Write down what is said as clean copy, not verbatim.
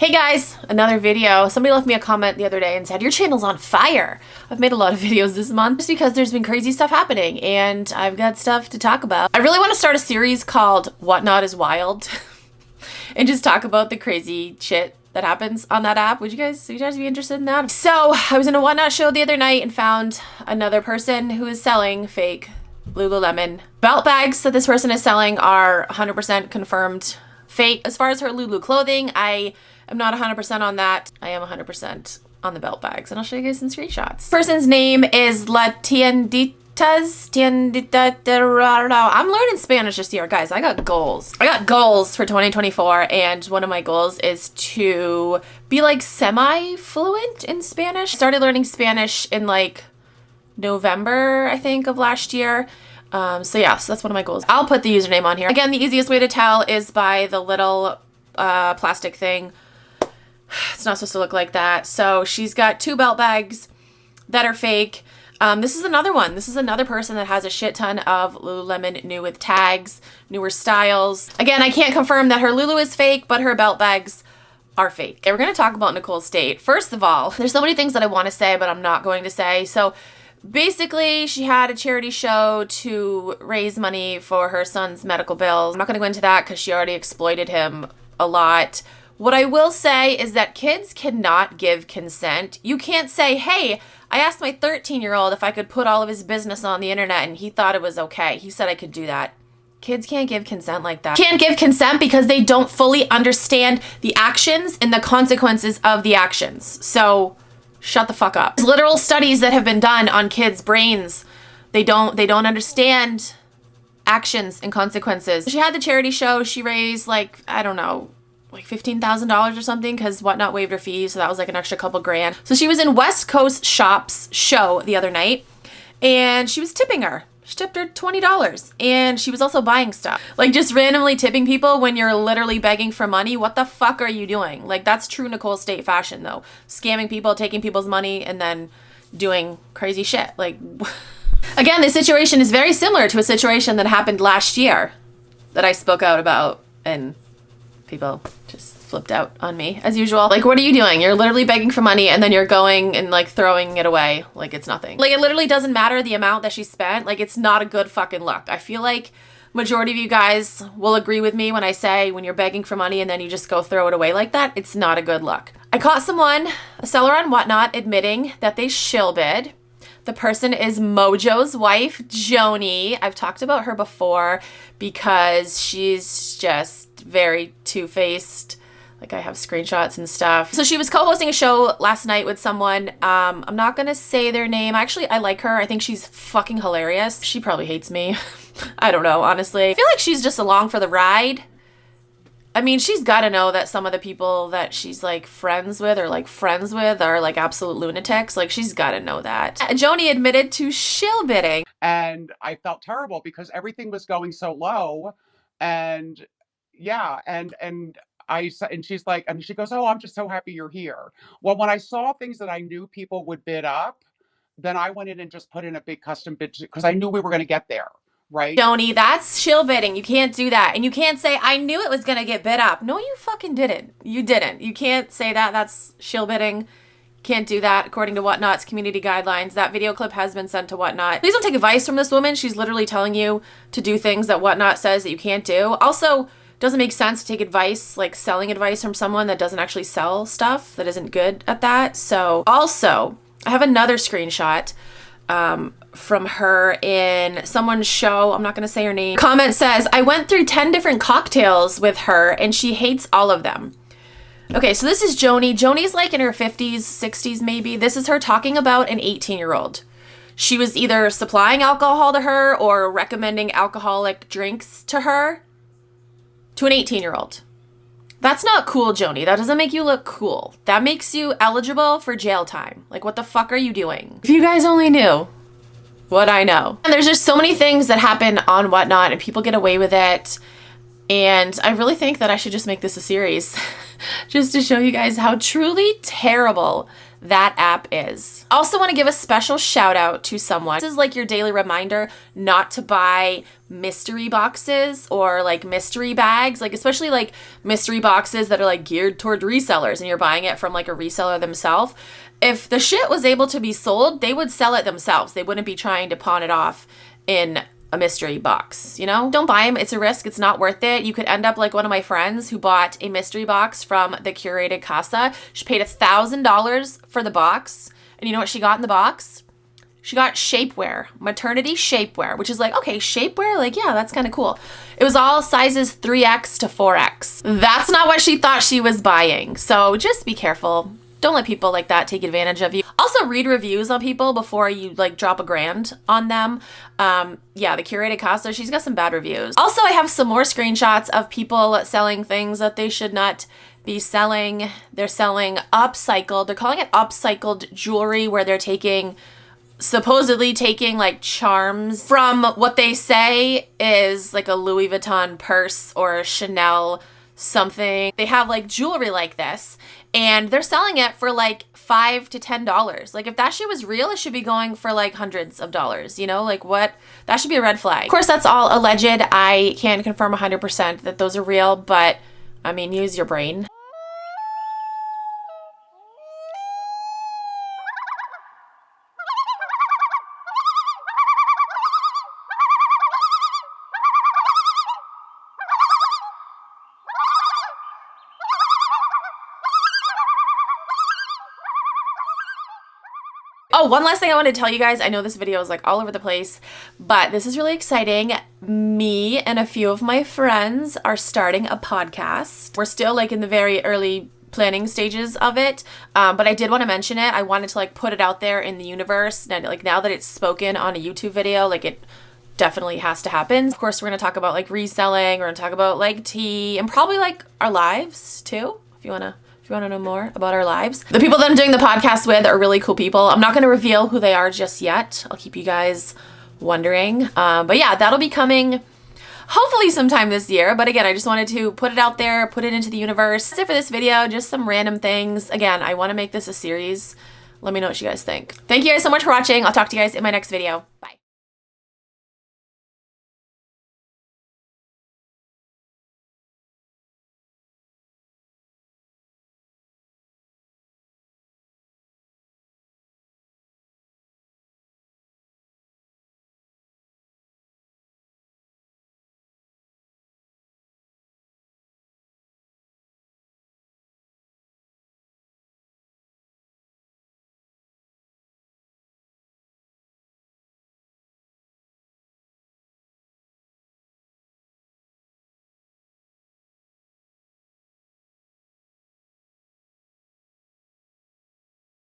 Hey guys, another video. Somebody left me a comment the other day and said, your channel's on fire. I've made a lot of videos this month just because there's been crazy stuff happening and I've got stuff to talk about. I really want to start a series called Whatnot is Wild and just talk about the crazy shit that happens on that app. Would you guys be interested in that? So I was in a Whatnot show the other night and found another person who is selling fake Lululemon belt bags that this person is selling are 100% confirmed fake. As far as her Lulu clothing, I am not 100% on that. I am 100% on the belt bags, and I'll show you guys some screenshots. Person's name is La Tienditas. I'm learning Spanish this year, guys. I got goals. I got goals for 2024, and one of my goals is to be like semi-fluent in Spanish. I started learning Spanish in like November, I think, of last year. So that's one of my goals. I'll put the username on here. Again, the easiest way to tell is by the little plastic thing. It's not supposed to look like that. So she's got two belt bags that are fake. This is another one. This is another person that has a shit ton of Lululemon new with tags, newer styles. Again, I can't confirm that her Lulu is fake, but her belt bags are fake. Okay, we're going to talk about Nicole's state. First of all, there's so many things that I want to say, but I'm not going to say. So basically, she had a charity show to raise money for her son's medical bills. I'm not going to go into that because she already exploited him a lot. What I will say is that kids cannot give consent. You can't say, hey, I asked my 13-year-old if I could put all of his business on the internet and he thought it was okay. He said I could do that. Kids can't give consent like that. Can't give consent because they don't fully understand the actions and the consequences of the actions. So shut the fuck up. There's literal studies that have been done on kids' brains. They don't understand actions and consequences. She had the charity show. She raised like, I don't know, like $15,000 or something because Whatnot waived her fees. So that was like an extra couple grand. So she was in West Coast Shop's show the other night and she was tipping her. She tipped her $20 and she was also buying stuff. Like just randomly tipping people when you're literally begging for money. What the fuck are you doing? Like that's true Nicole State fashion though. Scamming people, taking people's money and then doing crazy shit. Like again, this situation is very similar to a situation that happened last year that I spoke out about and people just flipped out on me as usual. Like, what are you doing? You're literally begging for money and then you're going and like throwing it away like it's nothing. Like it literally doesn't matter the amount that she spent. Like it's not a good fucking look. I feel like majority of you guys will agree with me when I say when you're begging for money and then you just go throw it away like that, it's not a good look. I caught someone, a seller on Whatnot, admitting that they shill bid. The person is Mojo's wife, Joni. I've talked about her before because she's just very two-faced. Like I have screenshots and stuff. So she was co-hosting a show last night with someone. I'm not gonna say their name. Actually, I like her. I think she's fucking hilarious. She probably hates me. I don't know, honestly. I feel like she's just along for the ride. I mean, she's got to know that some of the people that she's like friends with are like absolute lunatics. Like she's got to know that. Joni admitted to shill bidding. And I felt terrible because everything was going so low. And yeah, and she's like, and she goes, oh, I'm just so happy you're here. Well, when I saw things that I knew people would bid up, then I went in and just put in a big custom bid because I knew we were going to get there. Right? Joni, that's shill bidding. You can't do that. And you can't say, I knew it was going to get bid up. No, you fucking didn't. You didn't. You can't say that. That's shill bidding. Can't do that according to Whatnot's community guidelines. That video clip has been sent to Whatnot. Please don't take advice from this woman. She's literally telling you to do things that Whatnot says that you can't do. Also, doesn't make sense to take advice, like selling advice from someone that doesn't actually sell stuff, that isn't good at that. So also, I have another screenshot from her in someone's show. I'm not going to say her name. Comment says, I went through 10 different cocktails with her and she hates all of them. Okay, so this is Joni. Joni's like in her 50s, 60s maybe. This is her talking about an 18-year-old. She was either supplying alcohol to her or recommending alcoholic drinks to her, to an 18-year-old. That's not cool, Joni. That doesn't make you look cool. That makes you eligible for jail time. Like, what the fuck are you doing? If you guys only knew what I know. And there's just so many things that happen on Whatnot and people get away with it. And I really think that I should just make this a series just to show you guys how truly terrible that app is. Also want to give a special shout out to someone. This is like your daily reminder not to buy mystery boxes or like mystery bags, like especially like mystery boxes that are like geared toward resellers and you're buying it from like a reseller themselves. If the shit was able to be sold, they would sell it themselves. They wouldn't be trying to pawn it off in a mystery box, you know? Don't buy them. It's a risk. It's not worth it. You could end up like one of my friends who bought a mystery box from the curated casa. She paid $1,000 for the box. And you know what she got in the box? She got shapewear, maternity shapewear, which is like, okay, shapewear? Like, yeah, that's kind of cool. It was all sizes 3X to 4X. That's not what she thought she was buying. So just be careful. Don't let people like that take advantage of you. Also read reviews on people before you like drop $1,000 on them. Yeah, the curated casa, she's got some bad reviews. Also, I have some more screenshots of people selling things that they should not be selling. They're selling upcycled, they're calling it upcycled jewelry, where they're supposedly taking like charms from what they say is like a Louis Vuitton purse or a Chanel something. They have like jewelry like this and they're selling it for like $5 to $10. Like if that shit was real, it should be going for like hundreds of dollars, you know? Like what? That should be a red flag. Of course, that's all alleged. I can't confirm 100% that those are real, but I mean, use your brain. Oh, one last thing I want to tell you guys. I know this video is like all over the place, but this is really exciting. Me and a few of my friends are starting a podcast. We're still like in the very early planning stages of it, but I did want to mention it. I wanted to like put it out there in the universe, and like now that it's spoken on a YouTube video, like it definitely has to happen. Of course, we're going to talk about like reselling. We're going to talk about like tea and probably like our lives too, if you want to know more about our lives. The people that I'm doing the podcast with are really cool people. I'm not going to reveal who they are just yet. I'll keep you guys wondering. But yeah, that'll be coming hopefully sometime this year. But again, I just wanted to put it out there, put it into the universe. That's it for this video, just some random things. Again, I want to make this a series. Let me know what you guys think. Thank you guys so much for watching. I'll talk to you guys in my next video. Bye.